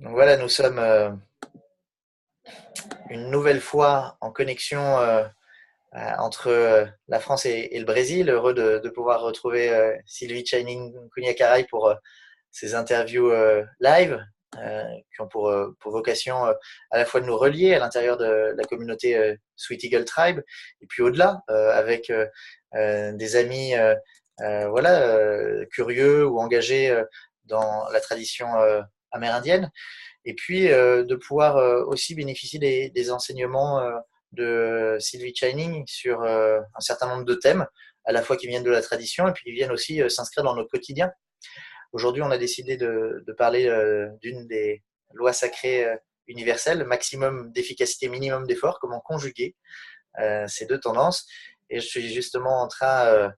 Donc voilà, nous sommes une nouvelle fois en connexion entre la France et le Brésil. Heureux de pouvoir retrouver Sylvie Chaining Cunha-Caray pour ces interviews live qui ont pour vocation à la fois de nous relier à l'intérieur de la communauté Sweet Eagle Tribe et puis au-delà avec des amis curieux ou engagés dans la tradition amérindienne. Et puis de pouvoir aussi bénéficier des enseignements de Sylvie Chining sur un certain nombre de thèmes, à la fois qui viennent de la tradition et puis qui viennent aussi s'inscrire dans notre quotidien. Aujourd'hui, on a décidé de parler d'une des lois sacrées universelles, maximum d'efficacité, minimum d'effort, comment conjuguer ces deux tendances. Et je suis justement en train,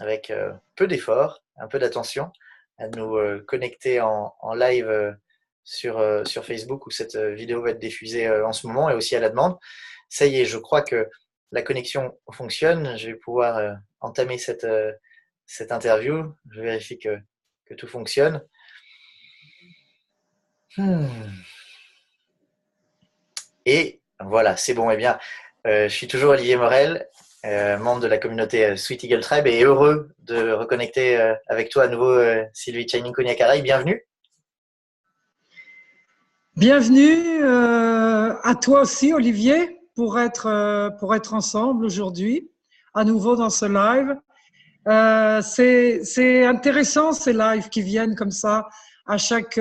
avec peu d'effort, un peu d'attention, à nous connecter en live sur Facebook où cette vidéo va être diffusée en ce moment et aussi à la demande. Ça y est, je crois que la connexion fonctionne. Je vais pouvoir entamer cette interview. Je vérifie que tout fonctionne. Et voilà, c'est bon. Eh bien, je suis toujours Olivier Morel, membre de la communauté Sweet Eagle Tribe et heureux de reconnecter avec toi à nouveau, Sylvie Chaining Cunha-Caray. Bienvenue. Bienvenue à toi aussi, Olivier, pour être ensemble aujourd'hui, à nouveau dans ce live. C'est intéressant ces lives qui viennent comme ça à chaque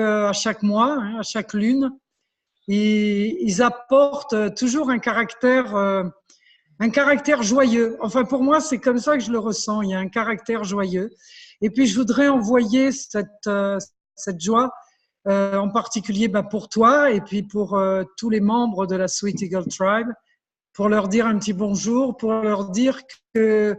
mois, hein, à chaque lune. Ils apportent toujours un caractère joyeux. Enfin, pour moi, c'est comme ça que je le ressens. Il y a un caractère joyeux. Et puis, je voudrais envoyer cette joie, en particulier pour toi et puis pour tous les membres de la Sweet Eagle Tribe, pour leur dire un petit bonjour, pour leur dire que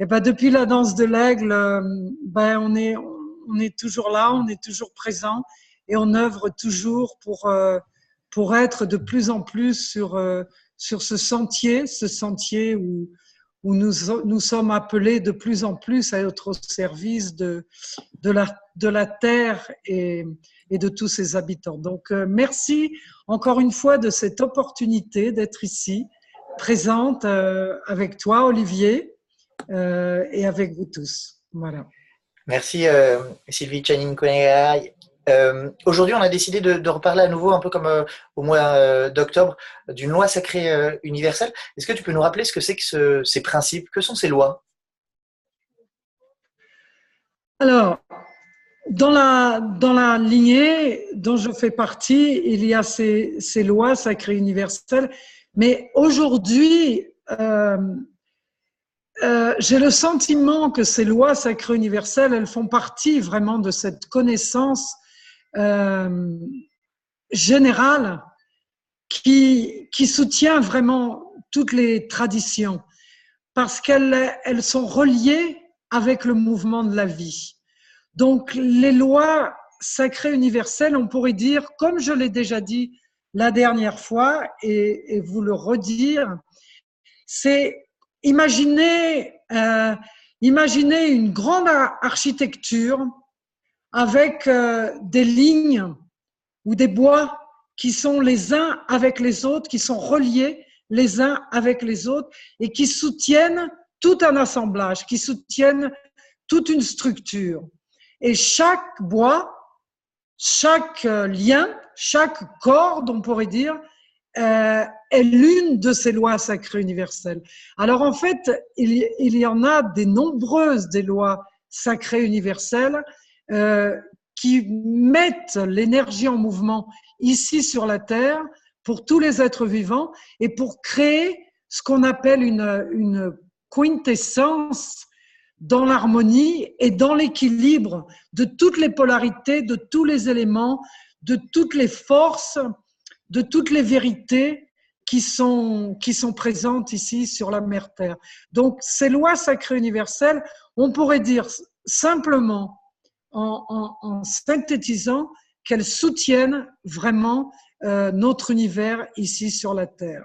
depuis la danse de l'aigle, on est toujours là, on est toujours présent et on œuvre toujours pour être de plus en plus sur ce sentier où nous sommes appelés de plus en plus à être au service de la terre et de tous ses habitants. Donc, merci encore une fois de cette opportunité d'être ici, présente avec toi, Olivier, et avec vous tous. Voilà. Merci Sylvie Channing Cunha-Caray. Aujourd'hui, on a décidé de reparler à nouveau, un peu comme au mois d'octobre, d'une loi sacrée universelle. Est-ce que tu peux nous rappeler ce que c'est que ces principes? Que sont ces lois? Alors, dans la lignée dont je fais partie, il y a ces lois sacrées universelles, mais aujourd'hui, j'ai le sentiment que ces lois sacrées universelles, elles font partie vraiment de cette connaissance générale qui soutient vraiment toutes les traditions, parce qu'elles sont reliées avec le mouvement de la vie. Donc, les lois sacrées universelles, on pourrait dire, comme je l'ai déjà dit la dernière fois, et vous le redire, c'est imaginer une grande architecture avec des lignes ou des bois qui sont les uns avec les autres, qui sont reliés les uns avec les autres et qui soutiennent tout un assemblage, qui soutiennent toute une structure. Et chaque bois, chaque lien, chaque corde, on pourrait dire, est l'une de ces lois sacrées universelles. Alors en fait, il y en a des nombreuses des lois sacrées universelles qui mettent l'énergie en mouvement ici sur la Terre pour tous les êtres vivants et pour créer ce qu'on appelle une quintessence dans l'harmonie et dans l'équilibre de toutes les polarités, de tous les éléments, de toutes les forces, de toutes les vérités qui sont présentes ici sur la Mère Terre. Donc, ces lois sacrées universelles, on pourrait dire simplement, en synthétisant, qu'elles soutiennent vraiment notre univers ici sur la Terre,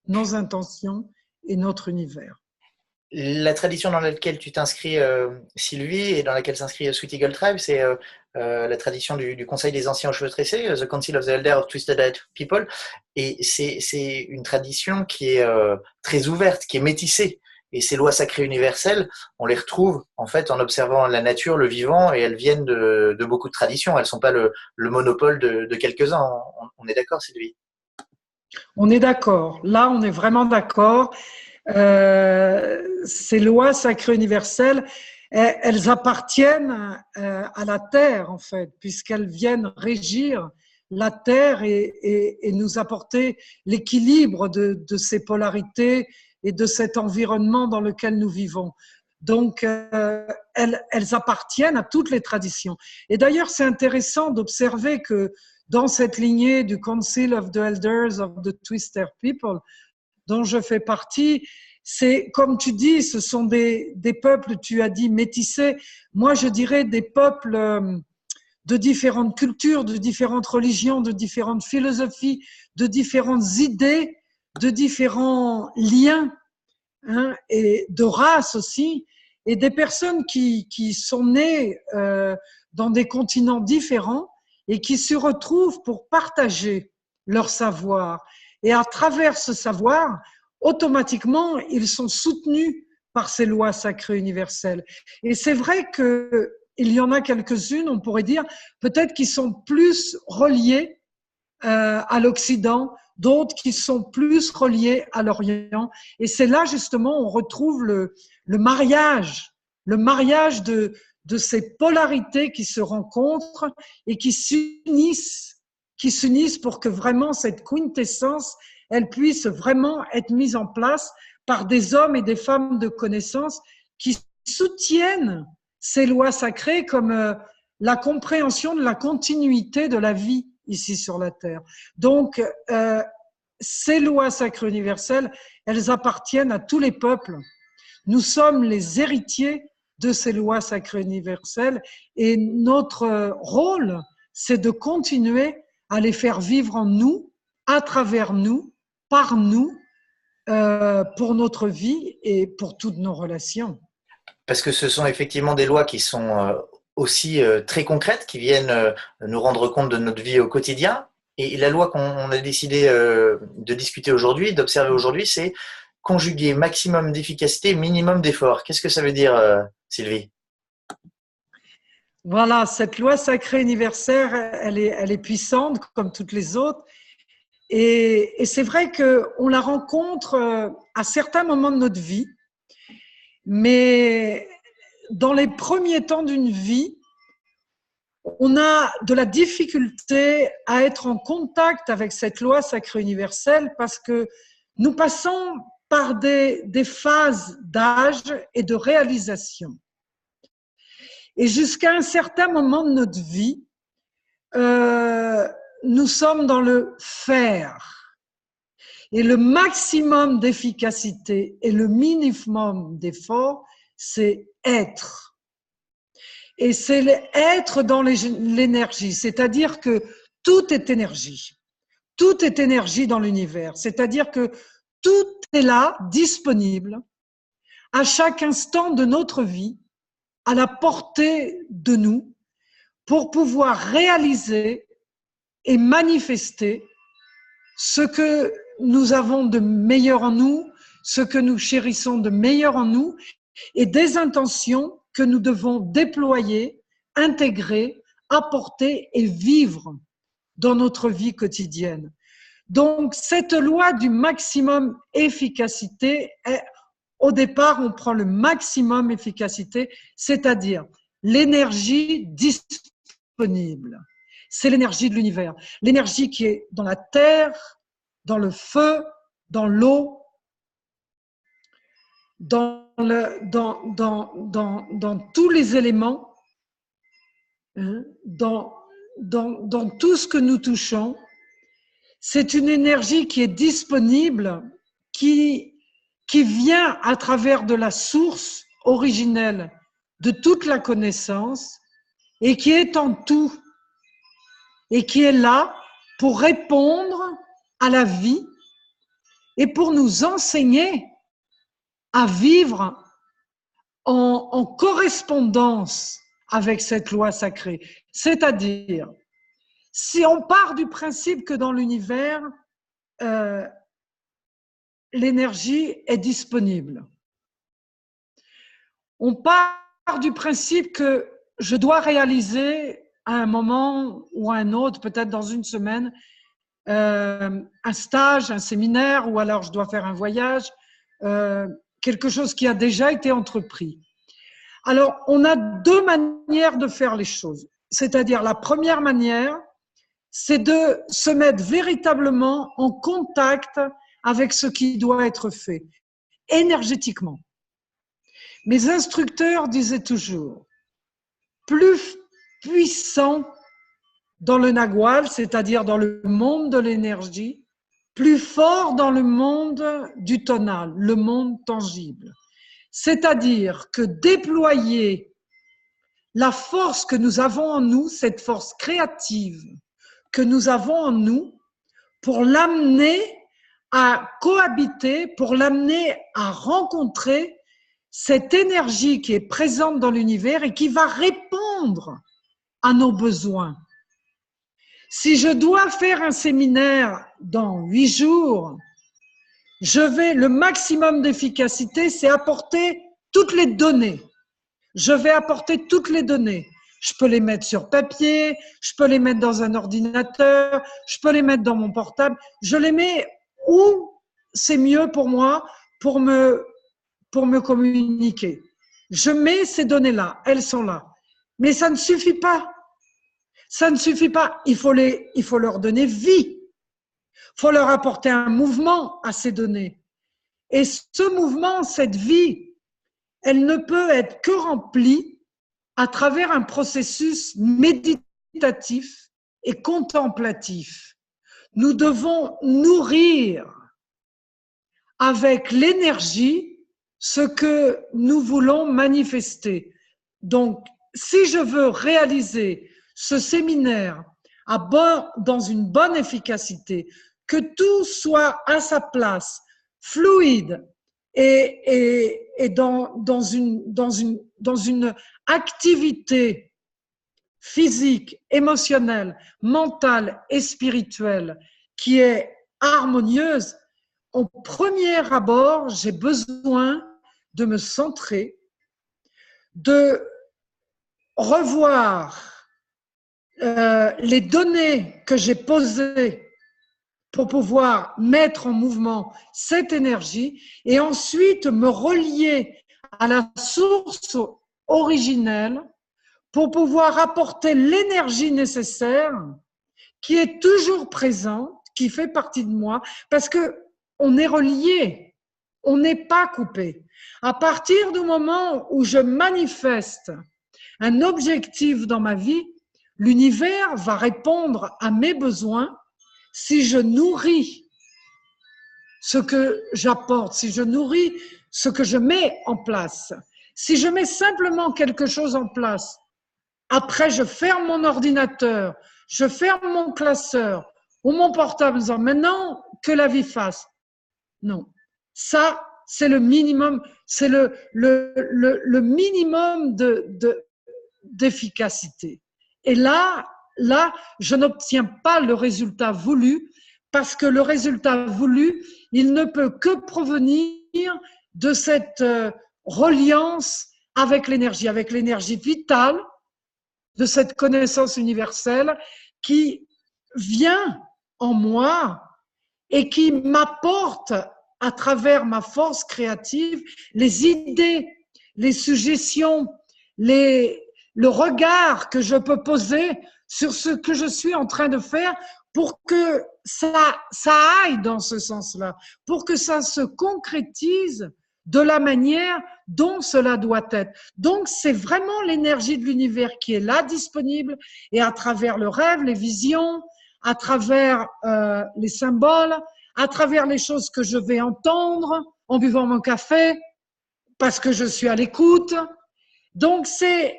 nos intentions et notre univers. La tradition dans laquelle tu t'inscris, Sylvie, et dans laquelle s'inscrit Sweet Eagle Tribe, c'est la tradition du Conseil des anciens aux cheveux tressés, The Council of the Elder of Twisted Head People. Et c'est une tradition qui est très ouverte, qui est métissée. Et ces lois sacrées universelles, on les retrouve en fait en observant la nature, le vivant, et elles viennent de beaucoup de traditions. Elles ne sont pas le monopole de quelques-uns. On est d'accord, Sylvie? On est d'accord. Là, on est vraiment d'accord. Ces lois sacrées universelles, elles appartiennent à la Terre, en fait, puisqu'elles viennent régir la Terre et nous apporter l'équilibre de ces polarités et de cet environnement dans lequel nous vivons. Donc, elles appartiennent à toutes les traditions. Et d'ailleurs, c'est intéressant d'observer que dans cette lignée du Council of the Elders of the Twister People, dont je fais partie, c'est, comme tu dis, ce sont des peuples, tu as dit, métissés. Moi, je dirais des peuples de différentes cultures, de différentes religions, de différentes philosophies, de différentes idées, de différents liens, hein, et de races aussi, et des personnes qui sont nées dans des continents différents et qui se retrouvent pour partager leur savoir. Et à travers ce savoir, automatiquement, ils sont soutenus par ces lois sacrées universelles. Et c'est vrai qu'il y en a quelques-unes, on pourrait dire, peut-être qui sont plus reliées à l'Occident, d'autres qui sont plus reliées à l'Orient. Et c'est là, justement, on retrouve le mariage de ces polarités qui se rencontrent et qui s'unissent pour que vraiment cette quintessence, elle puisse vraiment être mise en place par des hommes et des femmes de connaissance qui soutiennent ces lois sacrées comme la compréhension de la continuité de la vie ici sur la Terre. Donc, ces lois sacrées universelles, elles appartiennent à tous les peuples. Nous sommes les héritiers de ces lois sacrées universelles et notre rôle, c'est de continuer à les faire vivre en nous, à travers nous, par nous, pour notre vie et pour toutes nos relations. Parce que ce sont effectivement des lois qui sont aussi très concrètes, qui viennent nous rendre compte de notre vie au quotidien. Et la loi qu'on a décidé de discuter aujourd'hui, d'observer aujourd'hui, c'est conjuguer maximum d'efficacité, minimum d'effort. Qu'est-ce que ça veut dire, Sylvie? Voilà, cette loi sacrée universelle, elle est puissante comme toutes les autres. Et c'est vrai qu'on la rencontre à certains moments de notre vie, mais dans les premiers temps d'une vie, on a de la difficulté à être en contact avec cette loi sacrée universelle parce que nous passons par des phases d'âge et de réalisation. Et jusqu'à un certain moment de notre vie, nous sommes dans le faire. Et le maximum d'efficacité et le minimum d'effort, c'est être. Et c'est être dans l'énergie, c'est-à-dire que tout est énergie. Tout est énergie dans l'univers, c'est-à-dire que tout est là, disponible, à chaque instant de notre vie, à la portée de nous, pour pouvoir réaliser et manifester ce que nous avons de meilleur en nous, ce que nous chérissons de meilleur en nous, et des intentions que nous devons déployer, intégrer, apporter et vivre dans notre vie quotidienne. Donc, cette loi du maximum efficacité, au départ, on prend le maximum efficacité, c'est-à-dire l'énergie disponible. C'est l'énergie de l'univers, l'énergie qui est dans la terre, dans le feu, dans l'eau, dans tous les éléments, hein, dans tout ce que nous touchons. C'est une énergie qui est disponible, qui vient à travers de la source originelle de toute la connaissance et qui est en tout et qui est là pour répondre à la vie et pour nous enseigner à vivre en correspondance avec cette loi sacrée. C'est-à-dire, si on part du principe que dans l'univers, l'énergie est disponible, on part du principe que je dois réaliser à un moment ou à un autre, peut-être dans une semaine, un stage, un séminaire, ou alors je dois faire un voyage, quelque chose qui a déjà été entrepris. Alors, on a deux manières de faire les choses. C'est-à-dire, la première manière, c'est de se mettre véritablement en contact avec ce qui doit être fait, énergétiquement. Mes instructeurs disaient toujours, plus puissant dans le Nagual, c'est-à-dire dans le monde de l'énergie, plus fort dans le monde du tonal, le monde tangible. C'est-à-dire que déployer la force que nous avons en nous, cette force créative que nous avons en nous, pour l'amener à cohabiter, pour l'amener à rencontrer cette énergie qui est présente dans l'univers et qui va répondre à nos besoins. Si je dois faire un séminaire dans 8 jours, le maximum d'efficacité, c'est apporter toutes les données. Je vais apporter toutes les données. Je peux les mettre sur papier, je peux les mettre dans un ordinateur, je peux les mettre dans mon portable. Je les mets où c'est mieux pour moi pour me communiquer. Je mets ces données-là, elles sont là. Mais ça ne suffit pas. Ça ne suffit pas. Il faut leur donner vie. Il faut leur apporter un mouvement à ces données. Et ce mouvement, cette vie, elle ne peut être que remplie à travers un processus méditatif et contemplatif. Nous devons nourrir avec l'énergie ce que nous voulons manifester. Donc, si je veux réaliser ce séminaire dans une bonne efficacité, que tout soit à sa place, fluide et dans une activité physique, émotionnelle, mentale et spirituelle qui est harmonieuse, au premier abord, j'ai besoin de me centrer, de revoir les données que j'ai posées pour pouvoir mettre en mouvement cette énergie et ensuite me relier à la source originelle pour pouvoir apporter l'énergie nécessaire qui est toujours présente, qui fait partie de moi, parce que on est relié, on n'est pas coupé. À partir du moment où je manifeste un objectif dans ma vie, l'univers va répondre à mes besoins si je nourris ce que j'apporte, si je nourris ce que je mets en place. Si je mets simplement quelque chose en place, après je ferme mon ordinateur, je ferme mon classeur ou mon portable en disant maintenant que la vie fasse. Non, ça c'est le minimum, c'est le minimum d'efficacité. Et là, je n'obtiens pas le résultat voulu parce que le résultat voulu, il ne peut que provenir de cette reliance avec l'énergie vitale, de cette connaissance universelle qui vient en moi et qui m'apporte à travers ma force créative les idées, les suggestions, le regard que je peux poser sur ce que je suis en train de faire pour que ça aille dans ce sens-là, pour que ça se concrétise de la manière dont cela doit être. Donc, c'est vraiment l'énergie de l'univers qui est là, disponible, et à travers le rêve, les visions, à travers les symboles, à travers les choses que je vais entendre en buvant mon café, parce que je suis à l'écoute. Donc, c'est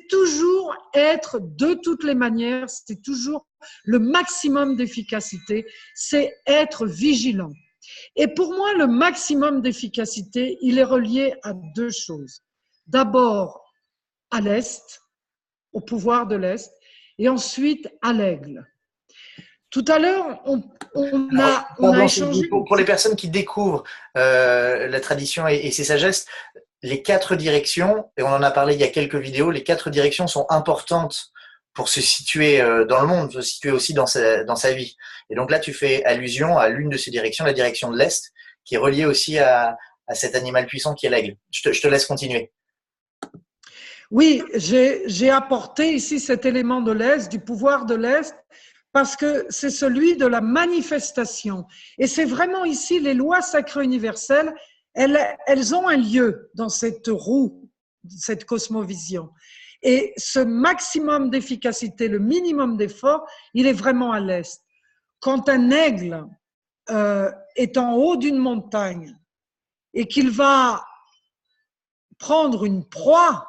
toujours être de toutes les manières, c'est toujours le maximum d'efficacité, c'est être vigilant. Et pour moi, le maximum d'efficacité, il est relié à deux choses. D'abord, à l'Est, au pouvoir de l'Est, et ensuite à l'aigle. Tout à l'heure, on Alors, a pardon, échangé. pour les personnes qui découvrent la tradition et ses sagesses, les quatre directions, et on en a parlé il y a quelques vidéos, les quatre directions sont importantes pour se situer dans le monde, se situer aussi dans sa vie. Et donc là, tu fais allusion à l'une de ces directions, la direction de l'Est, qui est reliée aussi à cet animal puissant qui est l'aigle. Je te laisse continuer. Oui, j'ai apporté ici cet élément de l'Est, du pouvoir de l'Est, parce que c'est celui de la manifestation. Et c'est vraiment ici les lois sacrées universelles, elles ont un lieu dans cette roue, cette cosmovision. Et ce maximum d'efficacité, le minimum d'effort, il est vraiment à l'Est. Quand un aigle est en haut d'une montagne et qu'il va prendre une proie,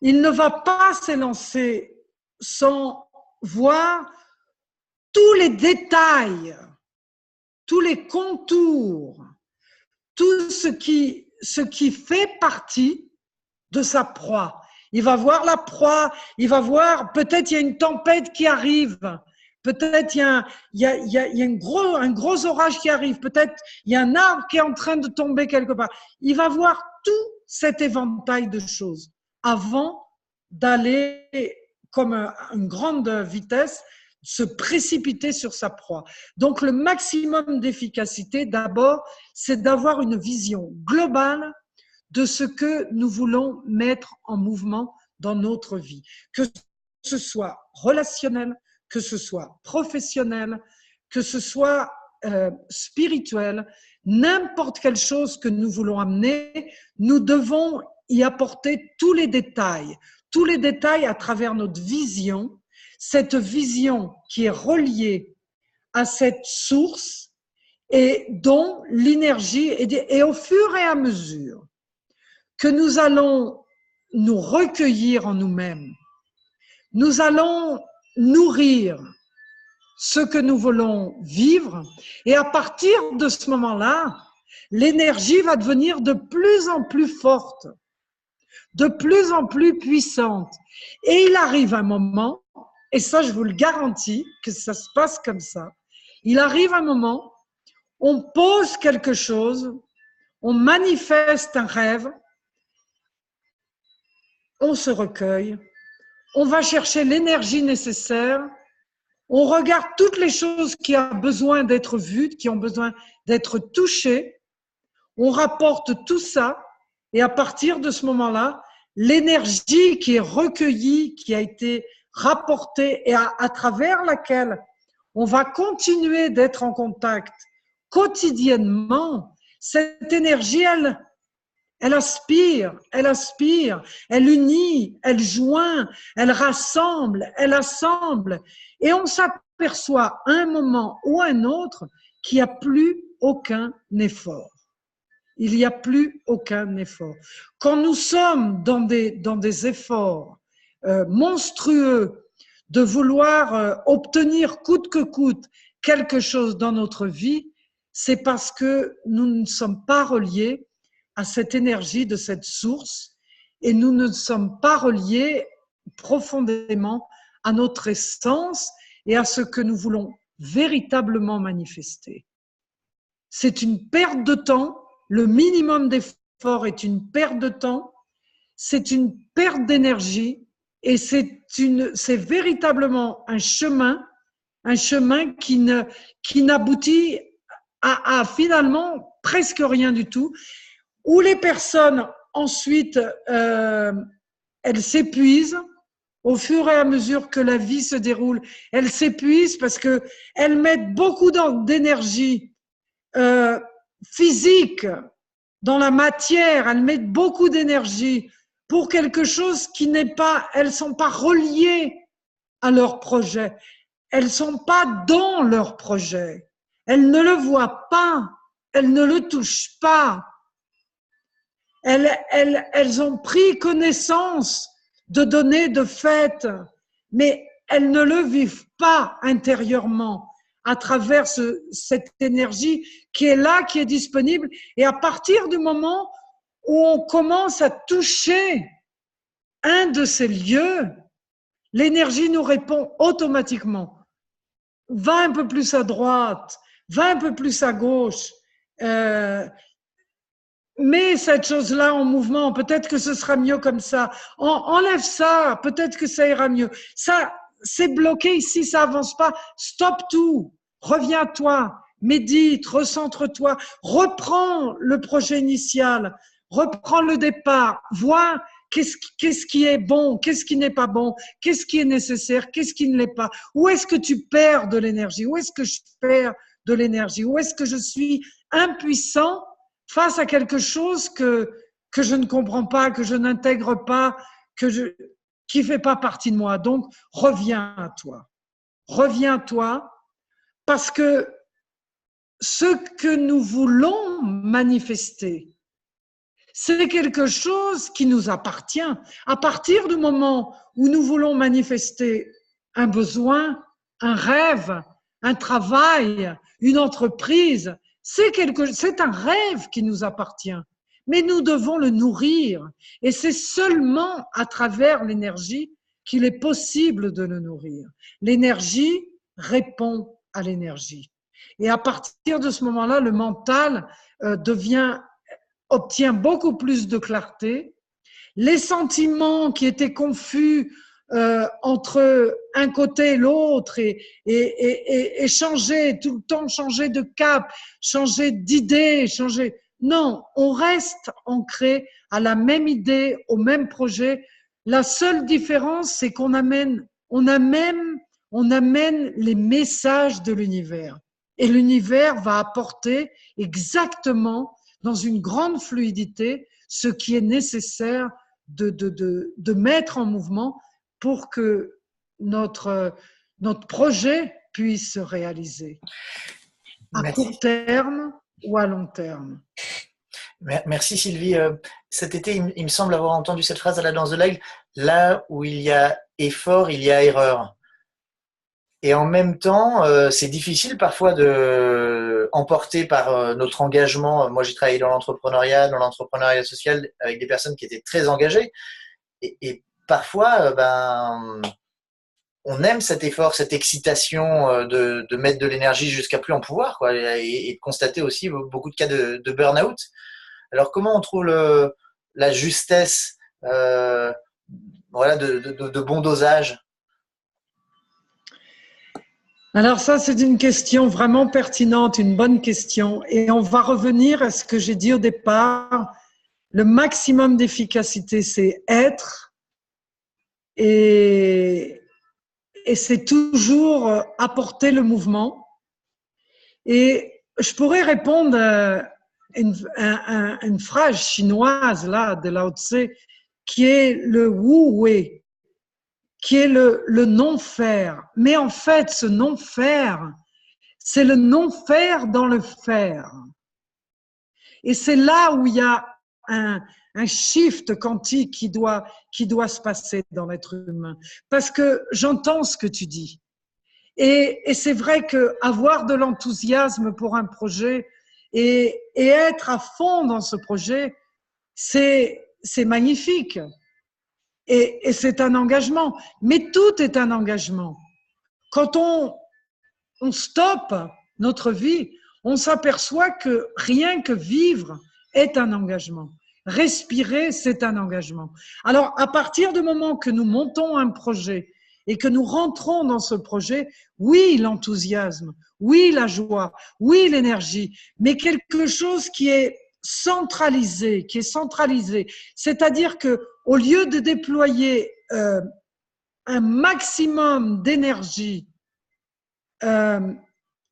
il ne va pas s'élancer sans voir tous les détails, tous les contours, tout ce qui fait partie de sa proie. Il va voir la proie, il va voir, peut-être il y a une tempête qui arrive, peut-être il y a un gros orage qui arrive, peut-être il y a un arbre qui est en train de tomber quelque part. Il va voir tout cet éventail de choses avant d'aller comme une grande vitesse se précipiter sur sa proie. Donc le maximum d'efficacité, d'abord, c'est d'avoir une vision globale de ce que nous voulons mettre en mouvement dans notre vie, que ce soit relationnel, que ce soit professionnel, que ce soit spirituel, n'importe quelle chose que nous voulons amener, nous devons y apporter tous les détails à travers notre vision, cette vision qui est reliée à cette source et dont l'énergie, et au fur et à mesure que nous allons nous recueillir en nous-mêmes, nous allons nourrir ce que nous voulons vivre, et à partir de ce moment-là, l'énergie va devenir de plus en plus forte, de plus en plus puissante. Et il arrive un moment, et ça je vous le garantis que ça se passe comme ça, il arrive un moment, on pose quelque chose, on manifeste un rêve, on se recueille, on va chercher l'énergie nécessaire, on regarde toutes les choses qui ont besoin d'être vues, qui ont besoin d'être touchées, on rapporte tout ça, et à partir de ce moment-là, l'énergie qui est recueillie, qui a été rapportée et à travers laquelle on va continuer d'être en contact quotidiennement, cette énergie, elle aspire, elle unit, elle joint, elle rassemble, elle assemble. Et on s'aperçoit à un moment ou à un autre qu'il n'y a plus aucun effort. Il n'y a plus aucun effort. Quand nous sommes dans des efforts monstrueux de vouloir obtenir coûte que coûte quelque chose dans notre vie, c'est parce que nous ne sommes pas reliés à cette énergie de cette source et nous ne sommes pas reliés profondément à notre essence et à ce que nous voulons véritablement manifester. C'est une perte de temps, le minimum d'effort est une perte de temps, c'est une perte d'énergie et c'est véritablement un chemin qui n'aboutit à finalement presque rien du tout, où les personnes ensuite, elles s'épuisent au fur et à mesure que la vie se déroule, elles s'épuisent parce qu'elles mettent beaucoup d'énergie physique dans la matière, elles mettent beaucoup d'énergie pour quelque chose qui n'est pas, elles ne sont pas reliées à leur projet, elles ne sont pas dans leur projet, elles ne le voient pas, elles ne le touchent pas. Elles ont pris connaissance de données, de faits, mais elles ne le vivent pas intérieurement à travers cette énergie qui est là, qui est disponible. Et à partir du moment où on commence à toucher un de ces lieux, l'énergie nous répond automatiquement. Va un peu plus à droite, va un peu plus à gauche, mets cette chose-là en mouvement, peut-être que ce sera mieux comme ça. Enlève ça, peut-être que ça ira mieux. Ça, c'est bloqué ici, ça avance pas. Stop tout, reviens à toi, médite, recentre-toi, reprends le projet initial, reprends le départ, vois qu'est-ce qui est bon, qu'est-ce qui n'est pas bon, qu'est-ce qui est nécessaire, qu'est-ce qui ne l'est pas. Où est-ce que tu perds de l'énergie? Où est-ce que je perds de l'énergie? Où est-ce que je suis impuissant face à quelque chose que je ne comprends pas, que je n'intègre pas, qui ne fait pas partie de moi. Donc, reviens à toi. Reviens à toi, parce que ce que nous voulons manifester, c'est quelque chose qui nous appartient. À partir du moment où nous voulons manifester un besoin, un rêve, un travail, une entreprise, c'est un rêve qui nous appartient. Mais nous devons le nourrir. Et c'est seulement à travers l'énergie qu'il est possible de le nourrir. L'énergie répond à l'énergie. Et à partir de ce moment-là, le mental obtient beaucoup plus de clarté. Les sentiments qui étaient confus entre un côté et l'autre et changer, tout le temps changer de cap, changer d'idée, changer… Non, on reste ancré à la même idée, au même projet. La seule différence, c'est qu'on amène les messages de l'univers. Et l'univers va apporter exactement, dans une grande fluidité, ce qui est nécessaire de mettre en mouvement pour que notre projet puisse se réaliser à court terme ou à long terme. Merci Sylvie. Cet été, il me semble avoir entendu cette phrase à la danse de l'aigle, là où il y a effort, il y a erreur. Et en même temps, c'est difficile parfois de emporter par notre engagement. Moi, j'ai travaillé dans l'entrepreneuriat social avec des personnes qui étaient très engagées. Et parfois, on aime cet effort, cette excitation de mettre de l'énergie jusqu'à plus en pouvoir, quoi, et de constater aussi beaucoup de cas de burn-out. Alors, comment on trouve la justesse de bon dosage? Alors ça, c'est une question vraiment pertinente, une bonne question. Et on va revenir à ce que j'ai dit au départ. Le maximum d'efficacité, c'est être. Et c'est toujours apporter le mouvement. Et je pourrais répondre à une phrase chinoise là, de Lao Tse, qui est le Wu Wei, qui est le non-faire. Mais en fait, ce non-faire, c'est le non-faire dans le faire. Et c'est là où il y a un shift quantique qui doit se passer dans l'être humain. Parce que j'entends ce que tu dis. Et c'est vrai qu'avoir de l'enthousiasme pour un projet et être à fond dans ce projet, c'est magnifique. Et c'est un engagement. Mais tout est un engagement. Quand on stoppe notre vie, on s'aperçoit que rien que vivre est un engagement. Respirer, c'est un engagement. Alors, à partir du moment que nous montons un projet et que nous rentrons dans ce projet, oui, l'enthousiasme, oui, la joie, oui, l'énergie, mais quelque chose qui est centralisé, c'est-à-dire que au lieu de déployer un maximum d'énergie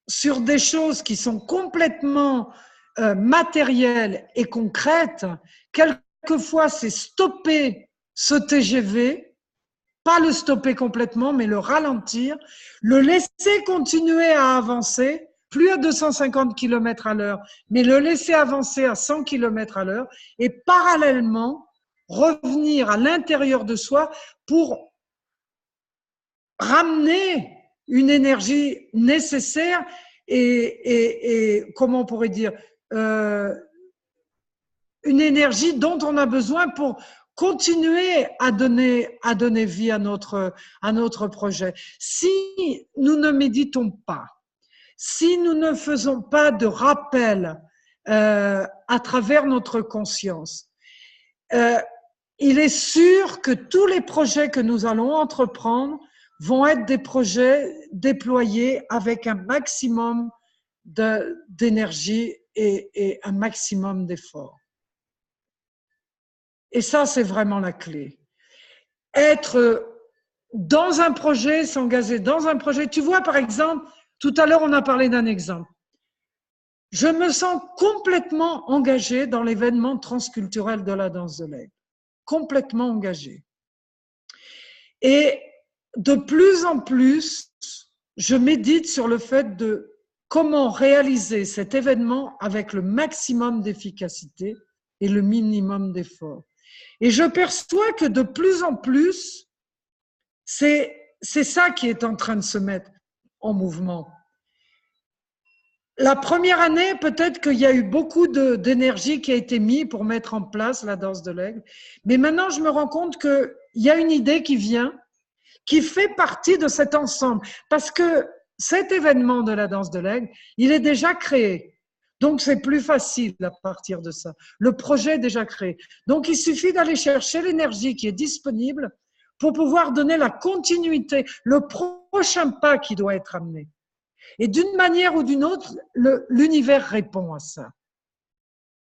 sur des choses qui sont complètement matérielles et concrètes, quelquefois c'est stopper ce TGV, pas le stopper complètement, mais le ralentir, le laisser continuer à avancer, plus à 250 km à l'heure, mais le laisser avancer à 100 km à l'heure et parallèlement revenir à l'intérieur de soi pour ramener une énergie nécessaire et comment on pourrait dire, une énergie dont on a besoin pour continuer à donner vie à notre projet. Si nous ne méditons pas, si nous ne faisons pas de rappel à travers notre conscience, il est sûr que tous les projets que nous allons entreprendre vont être des projets déployés avec un maximum d'énergie et un maximum d'efforts. Et ça, c'est vraiment la clé. Être dans un projet, s'engager dans un projet. Tu vois, par exemple, tout à l'heure, on a parlé d'un exemple. Je me sens complètement engagée dans l'événement transculturel de la danse de l'aigle. Complètement engagée. Et de plus en plus, je médite sur le fait de comment réaliser cet événement avec le maximum d'efficacité et le minimum d'effort. Et je perçois que de plus en plus, c'est ça qui est en train de se mettre en mouvement. La première année, peut-être qu'il y a eu beaucoup d'énergie qui a été mise pour mettre en place la danse de l'aigle. Mais maintenant, je me rends compte qu'il y a une idée qui vient, qui fait partie de cet ensemble. Parce que cet événement de la danse de l'aigle, il est déjà créé. Donc, c'est plus facile à partir de ça. Le projet est déjà créé. Donc, il suffit d'aller chercher l'énergie qui est disponible pour pouvoir donner la continuité, le prochain pas qui doit être amené. Et d'une manière ou d'une autre, l'univers répond à ça.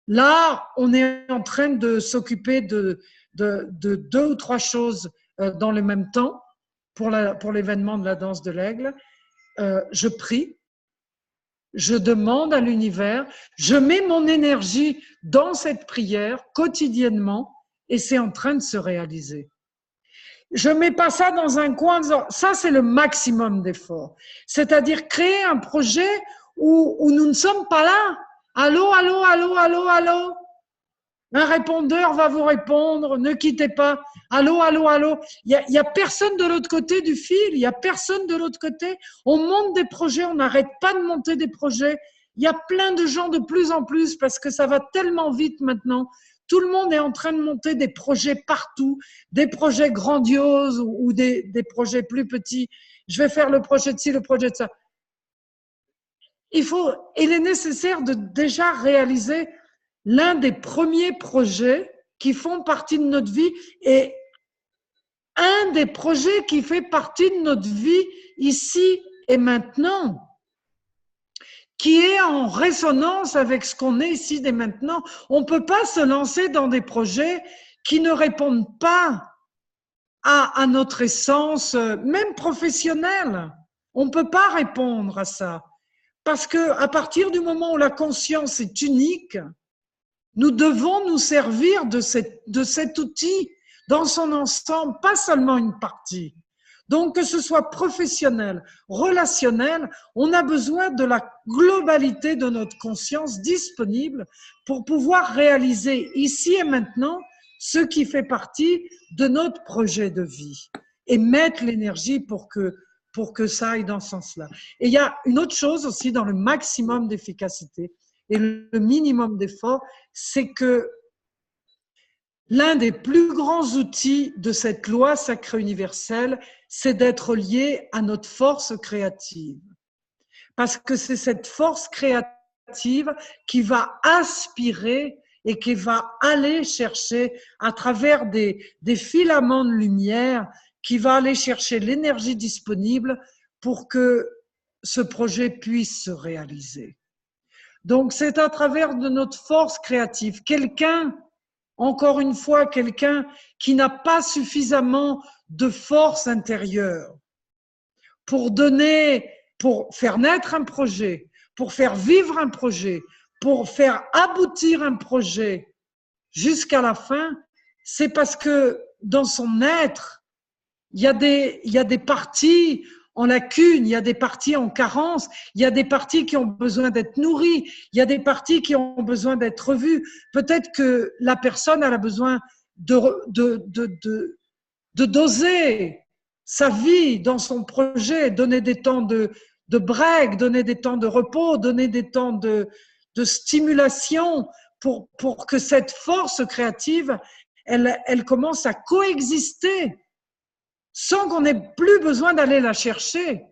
Là, on est en train de s'occuper de 2 ou 3 choses dans le même temps pour l'événement de la danse de l'aigle. Je prie, je demande à l'univers, je mets mon énergie dans cette prière quotidiennement et c'est en train de se réaliser. Je ne mets pas ça dans un coin, ça c'est le maximum d'effort. C'est-à-dire créer un projet où nous ne sommes pas là. Allô, allô, allô, allô, allô. Un répondeur va vous répondre, ne quittez pas. Allô, allô, allô. Il y a personne de l'autre côté du fil, il n'y a personne de l'autre côté. On monte des projets, on n'arrête pas de monter des projets. Il y a plein de gens de plus en plus parce que ça va tellement vite maintenant. Tout le monde est en train de monter des projets partout, des projets grandioses ou des projets plus petits. Je vais faire le projet de ci, le projet de ça. Il est nécessaire de déjà réaliser l'un des premiers projets qui font partie de notre vie et un des projets qui fait partie de notre vie ici et maintenant, qui est en résonance avec ce qu'on est ici et maintenant. On ne peut pas se lancer dans des projets qui ne répondent pas à notre essence, même professionnelle. On ne peut pas répondre à ça. Parce qu'à partir du moment où la conscience est unique, nous devons nous servir de cet outil dans son ensemble, pas seulement une partie. Donc, que ce soit professionnel, relationnel, on a besoin de la globalité de notre conscience disponible pour pouvoir réaliser ici et maintenant ce qui fait partie de notre projet de vie et mettre l'énergie pour que ça aille dans ce sens-là. Et il y a une autre chose aussi dans le maximum d'efficacité et le minimum d'effort, c'est que l'un des plus grands outils de cette loi sacrée universelle, c'est d'être lié à notre force créative. Parce que c'est cette force créative qui va aspirer et qui va aller chercher à travers des filaments de lumière, qui va aller chercher l'énergie disponible pour que ce projet puisse se réaliser. Donc, c'est à travers de notre force créative. Encore une fois, quelqu'un qui n'a pas suffisamment de force intérieure pour faire naître un projet, pour faire vivre un projet, pour faire aboutir un projet jusqu'à la fin, c'est parce que dans son être, il y a des parties en lacune, il y a des parties en carence, il y a des parties qui ont besoin d'être nourries, il y a des parties qui ont besoin d'être revues. Peut-être que la personne elle a besoin de doser sa vie dans son projet, donner des temps de break, donner des temps de repos, donner des temps de stimulation pour que cette force créative, elle commence à coexister sans qu'on ait plus besoin d'aller la chercher.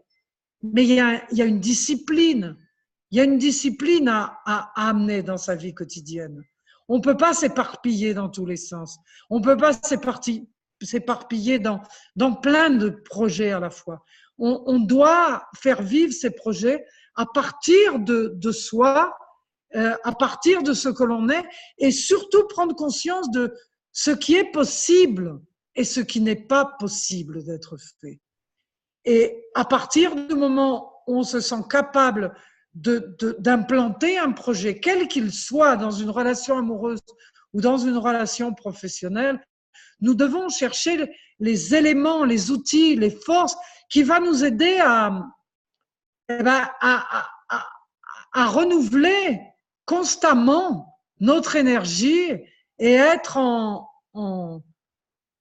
Mais il y a une discipline. Il y a une discipline à amener dans sa vie quotidienne. On ne peut pas s'éparpiller dans tous les sens. On ne peut pas s'éparpiller dans plein de projets à la fois. On doit faire vivre ces projets à partir de soi, à partir de ce que l'on est, et surtout prendre conscience de ce qui est possible et ce qui n'est pas possible d'être fait. Et à partir du moment où on se sent capable d'implanter un projet, quel qu'il soit, dans une relation amoureuse ou dans une relation professionnelle, nous devons chercher les éléments, les outils, les forces qui vont nous aider à renouveler constamment notre énergie et être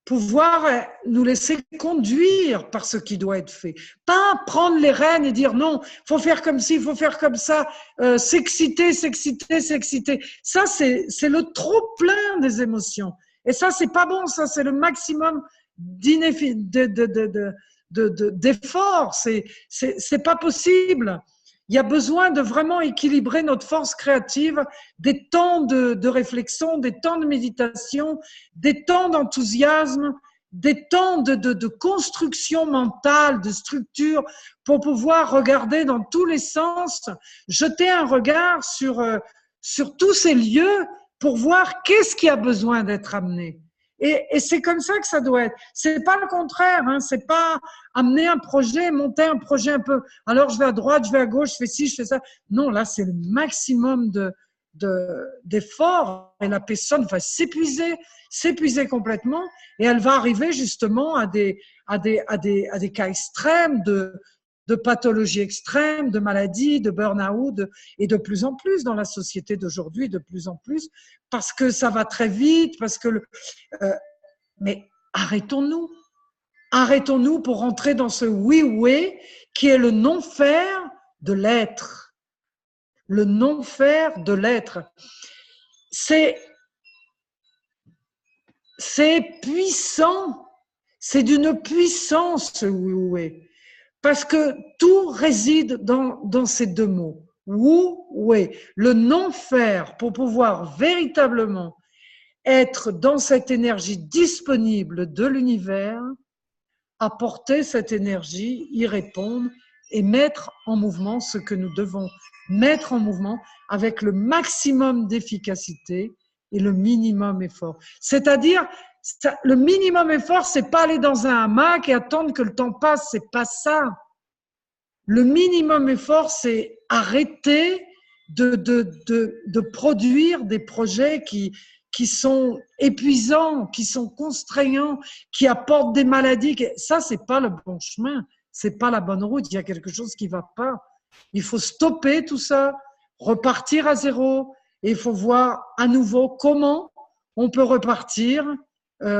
pouvoir nous laisser conduire par ce qui doit être fait. Pas prendre les rênes et dire non, faut faire comme ci, faut faire comme ça, s'exciter. Ça, c'est le trop plein des émotions. Et ça, c'est pas bon, ça, c'est le maximum d'efforts. C'est pas possible. Il y a besoin de vraiment équilibrer notre force créative, des temps de réflexion, des temps de méditation, des temps d'enthousiasme, des temps de construction mentale, de structure, pour pouvoir regarder dans tous les sens, jeter un regard sur tous ces lieux pour voir qu'est-ce qui a besoin d'être amené. Et c'est comme ça que ça doit être. C'est pas le contraire, hein. C'est pas amener un projet, monter un projet un peu. Alors je vais à droite, je vais à gauche, je fais ci, je fais ça. Non, là c'est le maximum d'efforts et la personne va s'épuiser complètement et elle va arriver justement à des cas extrêmes de pathologies extrêmes, de maladies, de burn-out, et de plus en plus dans la société d'aujourd'hui, de plus en plus, parce que ça va très vite, parce que mais arrêtons-nous pour rentrer dans ce oui-oui qui est le non-faire de l'être. Le non-faire de l'être. C'est puissant, c'est d'une puissance ce oui-oui. Parce que tout réside dans ces deux mots. Oui, le non-faire pour pouvoir véritablement être dans cette énergie disponible de l'univers, apporter cette énergie, y répondre et mettre en mouvement ce que nous devons mettre en mouvement avec le maximum d'efficacité et le minimum effort. C'est-à-dire, le minimum effort, c'est pas aller dans un hamac et attendre que le temps passe, c'est pas ça. Le minimum effort, c'est arrêter de produire des projets qui sont épuisants, qui sont contraignants, qui apportent des maladies. Ça, c'est pas le bon chemin, c'est pas la bonne route. Il y a quelque chose qui va pas. Il faut stopper tout ça, repartir à zéro, et il faut voir à nouveau comment on peut repartir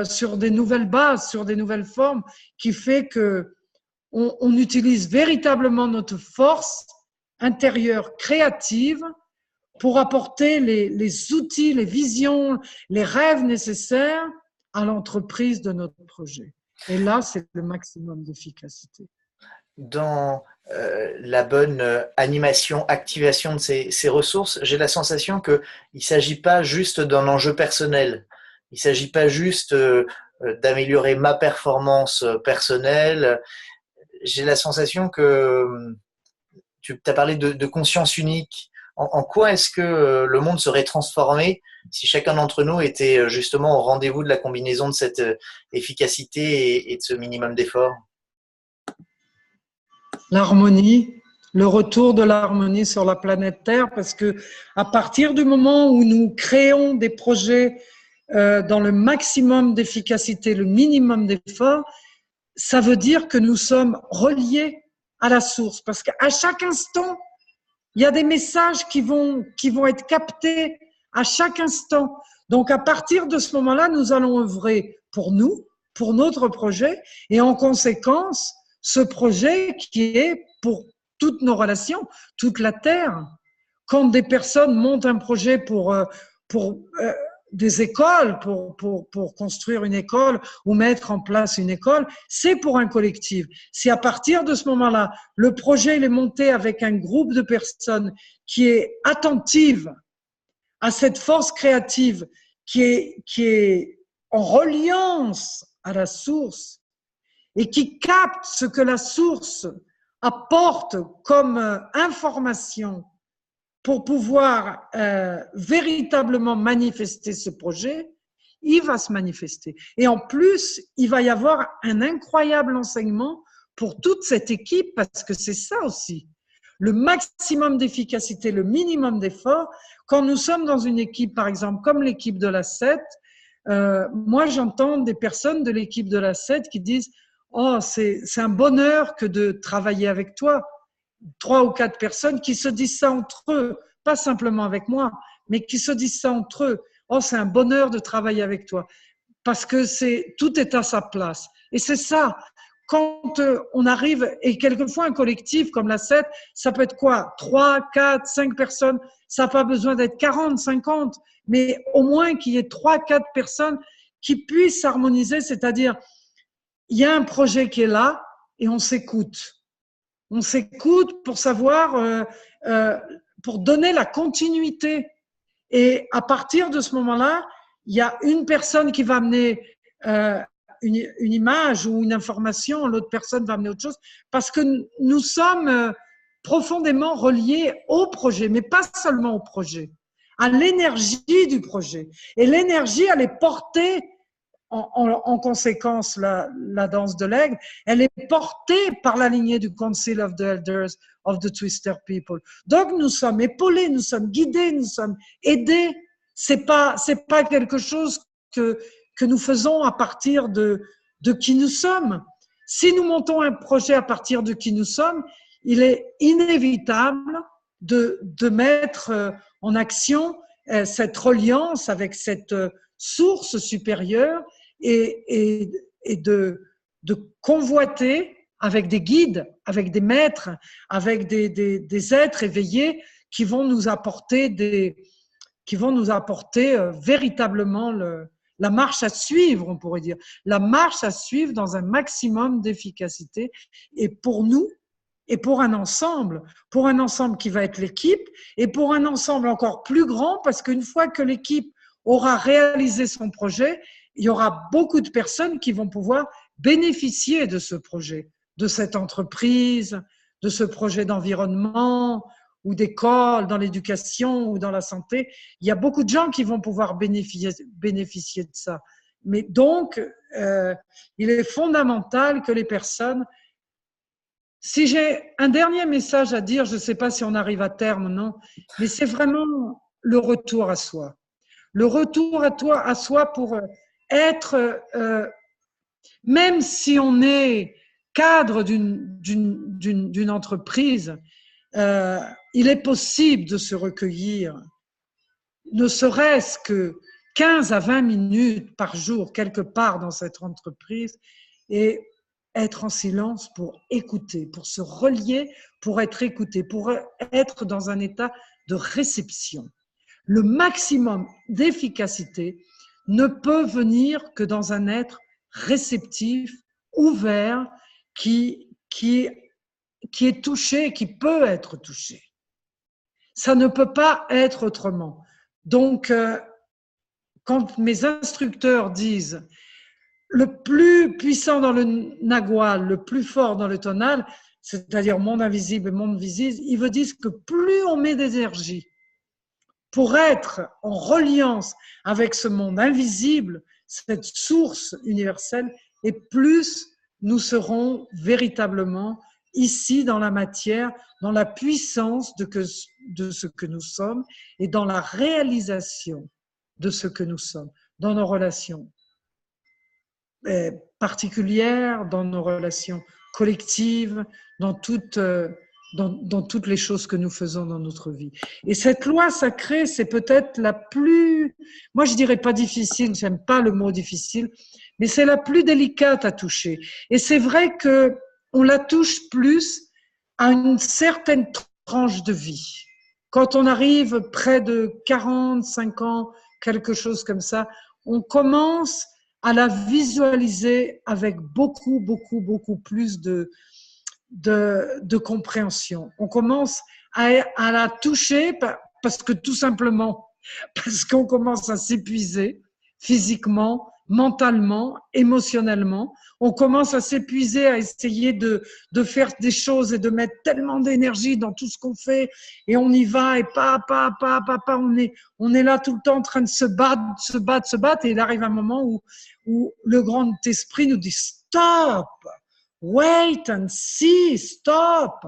sur des nouvelles bases, sur des nouvelles formes, qui fait que on utilise véritablement notre force intérieure créative pour apporter les outils, les visions, les rêves nécessaires à l'entreprise de notre projet. Et là, c'est le maximum d'efficacité. Dans la bonne animation, activation de ces ressources, j'ai la sensation qu'il ne s'agit pas juste d'un enjeu personnel. Il ne s'agit pas juste d'améliorer ma performance personnelle. J'ai la sensation que tu as parlé de conscience unique. En quoi est-ce que le monde serait transformé si chacun d'entre nous était justement au rendez-vous de la combinaison de cette efficacité et de ce minimum d'effort? L'harmonie, le retour de l'harmonie sur la planète Terre, parce que à partir du moment où nous créons des projets dans le maximum d'efficacité, le minimum d'effort, ça veut dire que nous sommes reliés à la source, parce qu'à chaque instant, il y a des messages qui vont être captés à chaque instant. Donc, à partir de ce moment-là, nous allons œuvrer pour nous, pour notre projet et en conséquence, ce projet qui est pour toutes nos relations, toute la Terre. Quand des personnes montent un projet pour des écoles, pour construire une école ou mettre en place une école, c'est pour un collectif. Si à partir de ce moment-là, le projet il est monté avec un groupe de personnes qui est attentive à cette force créative, qui est en reliance à la source et qui capte ce que la source apporte comme information pour pouvoir véritablement manifester ce projet, il va se manifester. Et en plus, il va y avoir un incroyable enseignement pour toute cette équipe, parce que c'est ça aussi. Le maximum d'efficacité, le minimum d'effort. Quand nous sommes dans une équipe, par exemple, comme l'équipe de la 7, moi j'entends des personnes de l'équipe de la 7 qui disent « Oh, c'est un bonheur que de travailler avec toi ». 3 ou 4 personnes qui se disent ça entre eux, pas simplement avec moi, mais qui se disent ça entre eux. Oh, c'est un bonheur de travailler avec toi, parce que tout est à sa place. Et c'est ça, quand on arrive, et quelquefois un collectif comme la 7, ça peut être quoi? 3, 4, 5 personnes, ça n'a pas besoin d'être 40, 50, mais au moins qu'il y ait 3, 4 personnes qui puissent s'harmoniser, c'est-à-dire, il y a un projet qui est là et on s'écoute. On s'écoute pour savoir, pour donner la continuité. Et à partir de ce moment-là, il y a une personne qui va amener une image ou une information, l'autre personne va amener autre chose, parce que nous sommes profondément reliés au projet, mais pas seulement au projet, à l'énergie du projet. Et l'énergie, elle est portée en conséquence, la danse de l'aigle, elle est portée par la lignée du Council of the Elders of the Twister People. Donc, nous sommes épaulés, nous sommes guidés, nous sommes aidés. C'est pas quelque chose que nous faisons à partir de qui nous sommes. Si nous montons un projet à partir de qui nous sommes, il est inévitable de mettre en action cette reliance avec cette source supérieure et de convoiter avec des guides, avec des maîtres, avec des êtres éveillés qui vont nous apporter véritablement la marche à suivre, on pourrait dire, la marche à suivre dans un maximum d'efficacité, et pour nous et pour un ensemble qui va être l'équipe, et pour un ensemble encore plus grand, parce qu'une fois que l'équipe aura réalisé son projet, il y aura beaucoup de personnes qui vont pouvoir bénéficier de ce projet, de cette entreprise, de ce projet d'environnement ou d'école, dans l'éducation ou dans la santé. Il y a beaucoup de gens qui vont pouvoir bénéficier de ça. Mais donc, il est fondamental que les personnes… Si j'ai un dernier message à dire, je ne sais pas si on arrive à terme ou non, mais c'est vraiment le retour à soi. Le retour à soi pour être, même si on est cadre d'une entreprise, il est possible de se recueillir, ne serait-ce que 15 à 20 minutes par jour, quelque part dans cette entreprise, et être en silence pour écouter, pour se relier, pour être écouté, pour être dans un état de réception. Le maximum d'efficacité ne peut venir que dans un être réceptif, ouvert, qui est touché, qui peut être touché. Ça ne peut pas être autrement. Donc, quand mes instructeurs disent le plus puissant dans le nagual, le plus fort dans le tonal, c'est-à-dire monde invisible et monde visible, ils veulent dire que plus on met d'énergie pour être en reliance avec ce monde invisible, cette source universelle, et plus nous serons véritablement ici dans la matière, dans la puissance de ce que nous sommes et dans la réalisation de ce que nous sommes, dans nos relations particulières, dans nos relations collectives, dans toutes les choses que nous faisons dans notre vie. Et cette loi sacrée, c'est peut-être la plus, moi je dirais pas difficile, j'aime pas le mot difficile, mais c'est la plus délicate à toucher. Et c'est vrai que on la touche plus à une certaine tranche de vie. Quand on arrive près de 45 ans, quelque chose comme ça, on commence à la visualiser avec beaucoup plus de compréhension. On commence à la toucher parce que tout simplement, parce qu'on commence à s'épuiser physiquement, mentalement, émotionnellement. On commence à s'épuiser, à essayer de faire des choses et de mettre tellement d'énergie dans tout ce qu'on fait et on y va et on est là tout le temps en train de se battre et il arrive un moment où le grand esprit nous dit stop, wait and see, stop.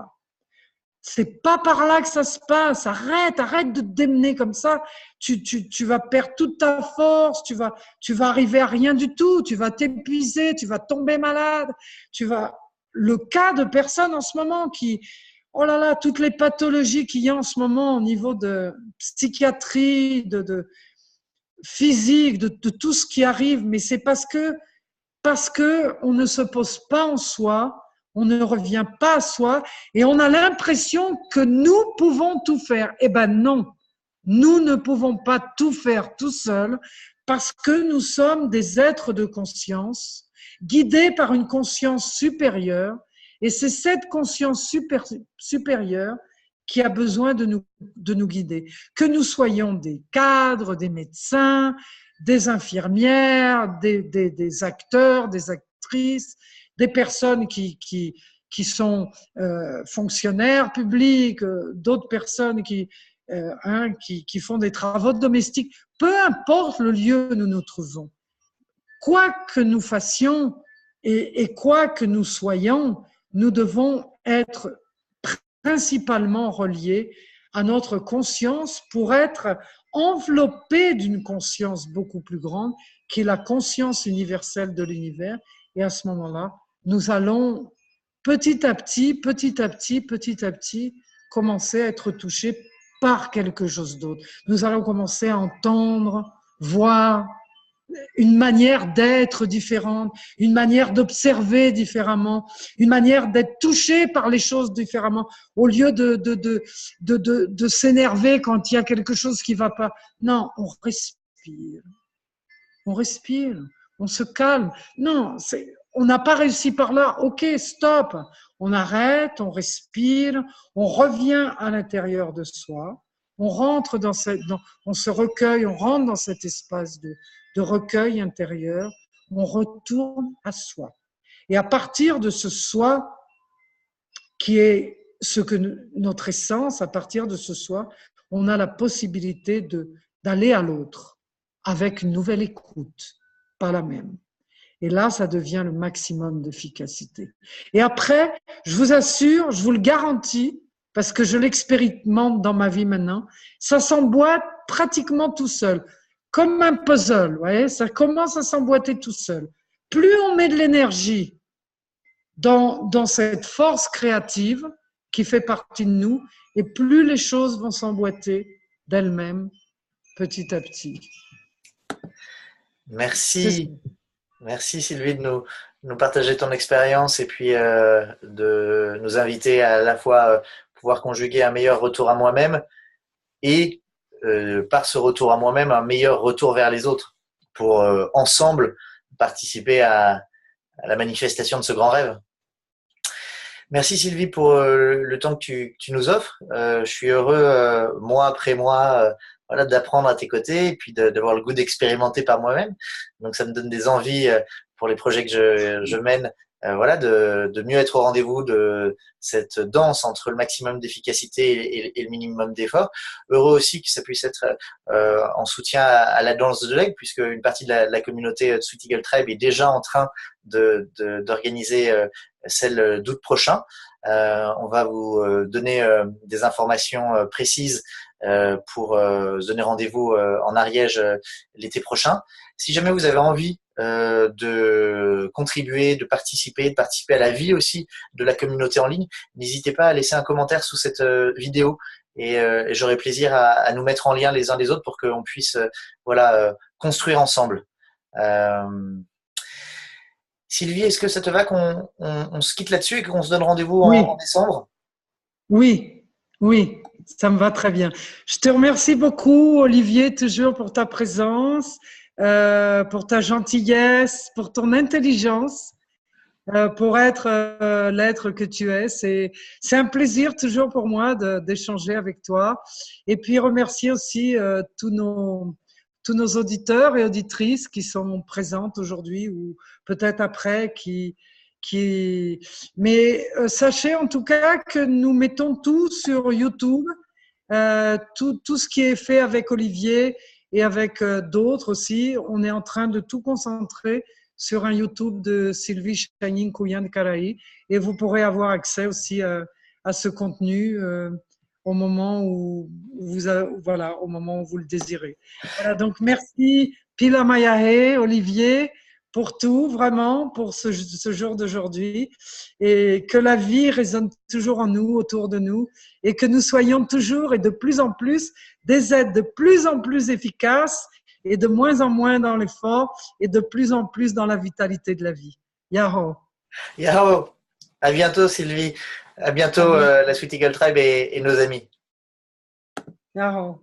C'est pas par là que ça se passe. Arrête de te démener comme ça. Tu vas perdre toute ta force. Tu vas arriver à rien du tout. Tu vas t'épuiser. Tu vas tomber malade. Le cas de personnes en ce moment oh là là, toutes les pathologies qu'il y a en ce moment au niveau de psychiatrie, de physique, de tout ce qui arrive. Mais c'est parce que on ne se pose pas en soi. On ne revient pas à soi et on a l'impression que nous pouvons tout faire. Eh ben non, nous ne pouvons pas tout faire tout seuls parce que nous sommes des êtres de conscience guidés par une conscience supérieure et c'est cette conscience supérieure qui a besoin de nous guider. Que nous soyons des cadres, des médecins, des infirmières, des acteurs, des actrices, des personnes qui sont fonctionnaires publics, d'autres personnes qui font des travaux domestiques. Peu importe le lieu où nous nous trouvons, quoi que nous fassions et quoi que nous soyons, nous devons être principalement reliés à notre conscience pour être enveloppés d'une conscience beaucoup plus grande qui est la conscience universelle de l'univers. Et à ce moment-là, nous allons petit à petit commencer à être touchés par quelque chose d'autre. Nous allons commencer à entendre, voir une manière d'être différente, une manière d'observer différemment, une manière d'être touché par les choses différemment, au lieu de s'énerver quand il y a quelque chose qui ne va pas. Non, on respire, on se calme. Non, on n'a pas réussi par là. Ok, stop. On arrête, on respire, on revient à l'intérieur de soi, on rentre on se recueille, on rentre dans cet espace de recueil intérieur, on retourne à soi. Et à partir de ce soi, qui est ce que notre essence, à partir de ce soi, on a la possibilité d'aller à l'autre avec une nouvelle écoute, pas la même. Et là, ça devient le maximum d'efficacité. Et après, je vous assure, je vous le garantis, parce que je l'expérimente dans ma vie maintenant, ça s'emboîte pratiquement tout seul, comme un puzzle, vous voyez, ça commence à s'emboîter tout seul. Plus on met de l'énergie dans cette force créative qui fait partie de nous, et plus les choses vont s'emboîter d'elles-mêmes petit à petit. Merci. Merci Sylvie de nous partager ton expérience et puis de nous inviter à la fois pouvoir conjuguer un meilleur retour à moi-même et par ce retour à moi-même un meilleur retour vers les autres pour ensemble participer à la manifestation de ce grand rêve. Merci Sylvie pour le temps que tu nous offres. Je suis heureux mois après mois voilà, d'apprendre à tes côtés et puis d'avoir le goût d'expérimenter par moi-même. Donc ça me donne des envies pour les projets que je mène, voilà, de mieux être au rendez-vous de cette danse entre le maximum d'efficacité et le minimum d'effort. Heureux aussi que ça puisse être en soutien à la danse de l'aigle, puisque une partie de la communauté de Sweet Eagle Tribe est déjà en train d'organiser celle d'août prochain. On va vous donner des informations précises pour se donner rendez-vous en Ariège l'été prochain. Si jamais vous avez envie de contribuer, de participer à la vie aussi de la communauté en ligne, n'hésitez pas à laisser un commentaire sous cette vidéo et j'aurai plaisir à nous mettre en lien les uns les autres pour qu'on puisse voilà, construire ensemble. Sylvie, est-ce que ça te va qu'on se quitte là-dessus et qu'on se donne rendez-vous en Oui, décembre? oui, oui, ça me va très bien. Je te remercie beaucoup, Olivier, toujours pour ta présence, pour ta gentillesse, pour ton intelligence, pour être l'être que tu es. C'est un plaisir toujours pour moi d'échanger avec toi. Et puis remercier aussi tous nos auditeurs et auditrices qui sont présentes aujourd'hui ou peut-être après, qui... Mais sachez en tout cas que nous mettons tout sur YouTube, tout ce qui est fait avec Olivier et avec d'autres aussi. On est en train de tout concentrer sur un YouTube de Sylvie Shining Kouyan Karaï et vous pourrez avoir accès aussi à ce contenu au moment où voilà, au moment où vous le désirez. Voilà, donc merci Pila Mayahe, Olivier, pour tout, vraiment, pour ce jour d'aujourd'hui. Et que la vie résonne toujours en nous, autour de nous, et que nous soyons toujours et de plus en plus des aides de plus en plus efficaces et de moins en moins dans l'effort et de plus en plus dans la vitalité de la vie. Yahoo! Yao, à bientôt Sylvie, à bientôt À bientôt. la Sweet Eagle Tribe et nos amis. Yahoo!